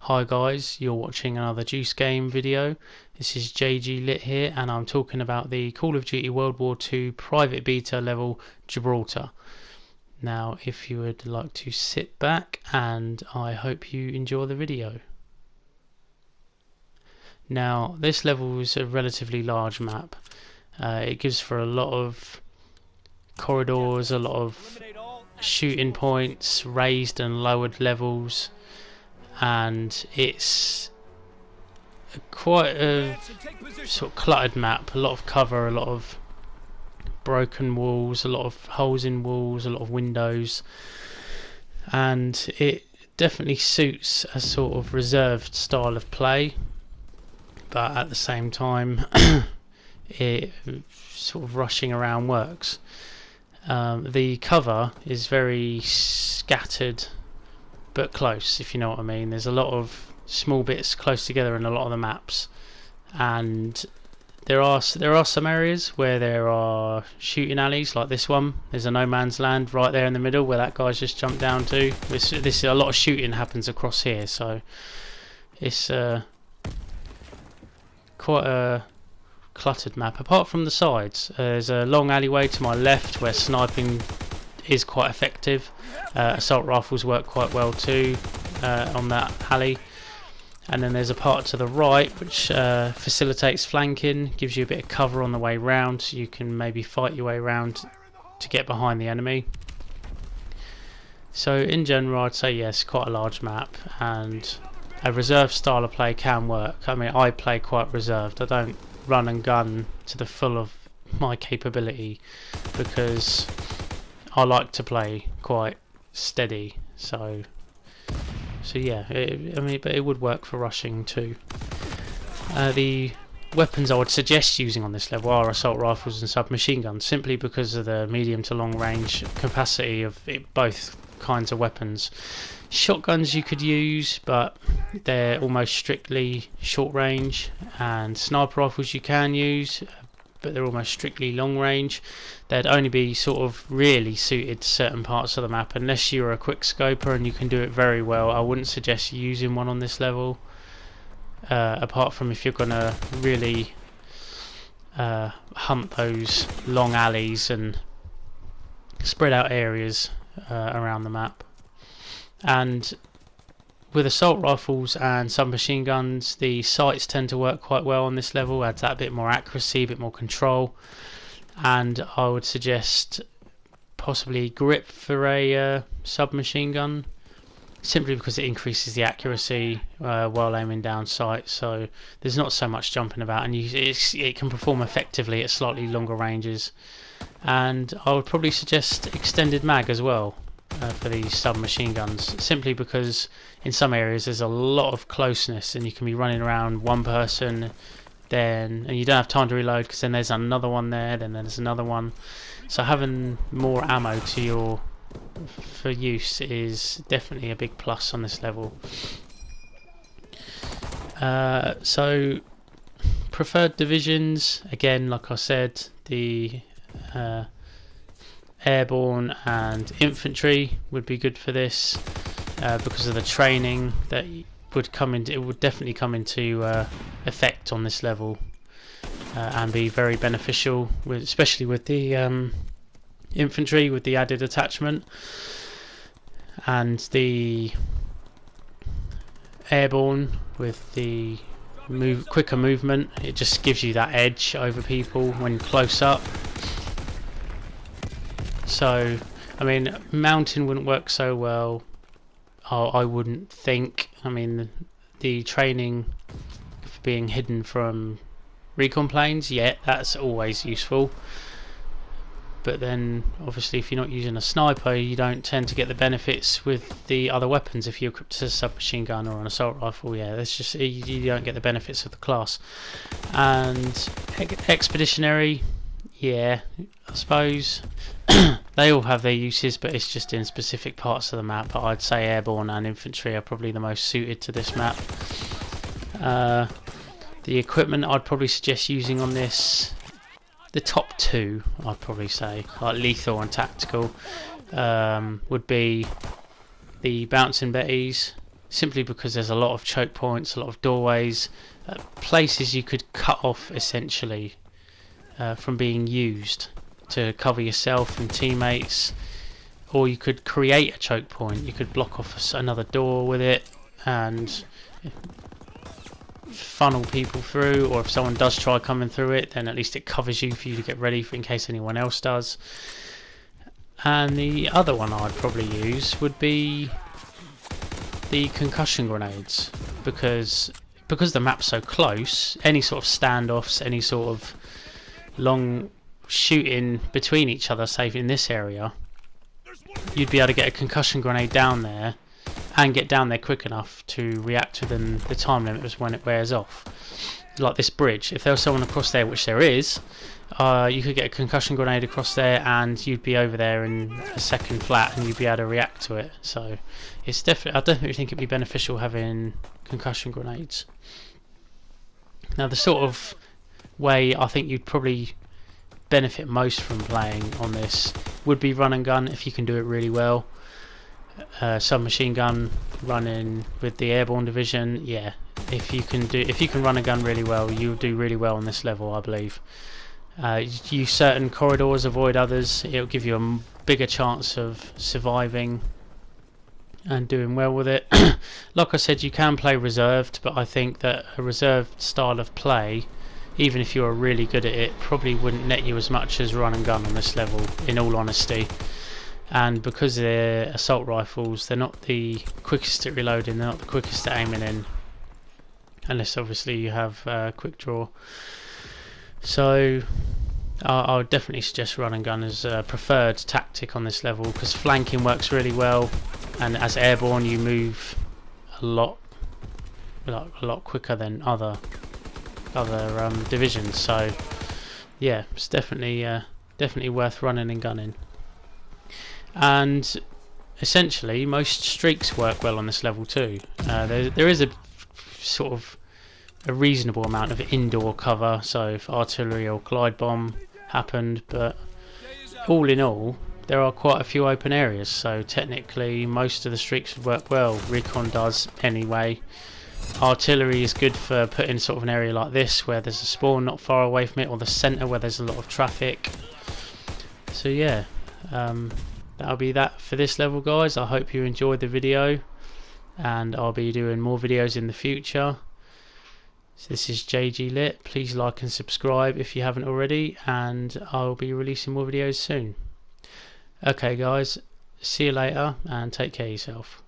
Hi guys, you're watching another Juice Game video. This is JG Lit here and I'm talking about the Call of Duty World War II private beta level Gibraltar. Now if you would like to sit back, and I hope you enjoy the video. Now this level is a relatively large map. It gives for a lot of corridors, a lot of shooting points, raised and lowered levels, and it's quite a sort of cluttered map. A lot of cover, a lot of broken walls, a lot of holes in walls, a lot of windows, and it definitely suits a sort of reserved style of play, but at the same time it sort of rushing around works. The cover is very scattered but close, if you know what I mean. There's a lot of small bits close together in a lot of the maps, and there are some areas where there are shooting alleys like this one. There's a no man's land right there in the middle where that guy's just jumped down to. This a lot of shooting happens across here, so it's quite a cluttered map. Apart from the sides, there's a long alleyway to my left where sniping is quite effective. Assault rifles work quite well too on that alley, and then there's a part to the right which facilitates flanking, gives you a bit of cover on the way round, so you can maybe fight your way around to get behind the enemy. So in general I'd say yes, quite a large map, and a reserved style of play can work. I mean, I play quite reserved. I don't run and gun to the full of my capability because I like to play quite steady, so yeah, but it would work for rushing too. The weapons I would suggest using on this level are assault rifles and submachine guns, simply because of the medium to long range capacity of both kinds of weapons. Shotguns you could use, but they're almost strictly short range, and sniper rifles you can use, but they're almost strictly long range. They'd only be sort of really suited to certain parts of the map. Unless you're a quick scoper and you can do it very well, I wouldn't suggest using one on this level, apart from if you're gonna really hunt those long alleys and spread out areas around the map. And with assault rifles and submachine guns, the sights tend to work quite well on this level. Adds that bit more accuracy, a bit more control, and I would suggest possibly grip for a submachine gun, simply because it increases the accuracy while aiming down sight. So there's not so much jumping about, and it can perform effectively at slightly longer ranges. And I would probably suggest extended mag as well for these submachine guns, simply because in some areas there's a lot of closeness and you can be running around one person and you don't have time to reload, because then there's another one there, then there's another one. So having more ammo for use is definitely a big plus on this level. So preferred divisions, again, like I said, the airborne and infantry would be good for this, because of the training that would definitely come into effect on this level, and be very beneficial, especially with the infantry with the added attachment, and the airborne with the quicker movement. It just gives you that edge over people when close up. So, I mean, mountain wouldn't work so well, I wouldn't think. I mean, the training for being hidden from recon planes, yeah, that's always useful. But then, obviously, if you're not using a sniper, you don't tend to get the benefits with the other weapons. If you're equipped as a submachine gun or an assault rifle, yeah, that's just, you don't get the benefits of the class. And expeditionary, yeah, I suppose they all have their uses, but it's just in specific parts of the map. I'd say airborne and infantry are probably the most suited to this map. The equipment I'd probably suggest using on this, the top two I'd probably say, like lethal and tactical, would be the bouncing betties, simply because there's a lot of choke points, a lot of doorways, places you could cut off essentially from being used to cover yourself and teammates. Or you could create a choke point. You could block off another door with it and funnel people through, or if someone does try coming through it, then at least it covers you for you to get ready for in case anyone else does. And the other one I'd probably use would be the concussion grenades, because the map's so close, any sort of standoffs, any sort of long shooting between each other, save in this area, you'd be able to get a concussion grenade down there and get down there quick enough to react within the time limit was when it wears off. Like this bridge, if there was someone across there, which there is, you could get a concussion grenade across there and you'd be over there in a second flat and you'd be able to react to it. So it's definitely, I definitely think it'd be beneficial having concussion grenades. Now the sort of way I think you'd probably benefit most from playing on this would be run and gun, if you can do it really well. Submachine gun running with the airborne division, yeah, if you can run a gun really well, you'll do really well on this level, I believe. Use certain corridors, avoid others. It'll give you a bigger chance of surviving and doing well with it. Like I said, you can play reserved, but I think that a reserved style of play, even if you're really good at it, probably wouldn't net you as much as run and gun on this level, in all honesty. And because they're assault rifles, they're not the quickest at reloading, they're not the quickest at aiming in, unless obviously you have quick draw. So I would definitely suggest run and gun as a preferred tactic on this level, because flanking works really well, and as airborne you move a lot quicker than other divisions. So yeah, it's definitely worth running and gunning. And essentially most streaks work well on this level too. There is a sort of a reasonable amount of indoor cover, so if artillery or glide bomb happened, but all in all there are quite a few open areas, so technically most of the streaks would work well. Recon does anyway. Artillery is good for putting sort of an area like this where there's a spawn not far away from it, or the centre where there's a lot of traffic. So yeah, that'll be that for this level, guys. I hope you enjoyed the video, and I'll be doing more videos in the future. So this is JG Lit. Please like and subscribe if you haven't already, and I'll be releasing more videos soon. Okay guys, see you later and take care of yourself.